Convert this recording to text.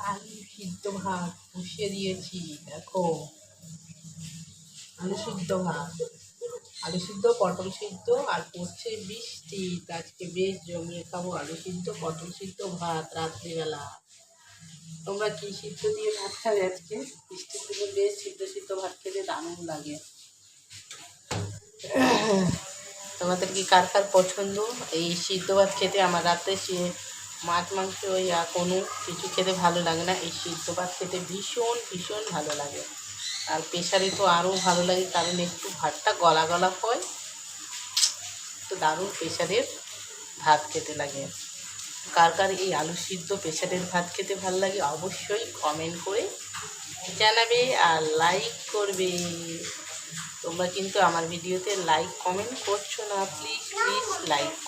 আলু সিদ্ধ ভাত বসিয়ে দিয়েছি। দেখো, আলু সিদ্ধ ভাত, আলু সিদ্ধ, পটল সিদ্ধ, আর পড়ছে বৃষ্টি। আজকে বেশ জমিয়ে খাবো আলু সিদ্ধ পটল সিদ্ধ ভাত রাত্রিবেলা। তোমরা কি সিদ্ধ দিয়ে ভাত খাবে আজকে? বৃষ্টির দিনে বেশ সিদ্ধ সিদ্ধ ভাত খেতে দারুণ লাগে। তোমাদের কি কার কার পছন্দ এই সিদ্ধ ভাত খেতে? আমার রাতে মাছ মাংস কোনো কিছু খেতে ভালো লাগে না, এই সিদ্ধ ভাত খেতে ভীষণ ভীষণ ভালো লাগে। আর প্রেশারে তো আরও ভালো লাগে, কারণ একটু ভাতটা গলা গলা হয়, তো দারুণ প্রেশারের ভাত খেতে লাগে। কার কার এই আলু সিদ্ধ প্রেশারের ভাত খেতে ভালো লাগে অবশ্যই কমেন্ট করে জানাবে আর লাইক করবে। তোমরা কিন্তু আমার ভিডিওতে লাইক কমেন্ট করছো না, প্লিজ প্লিজ লাইক করো।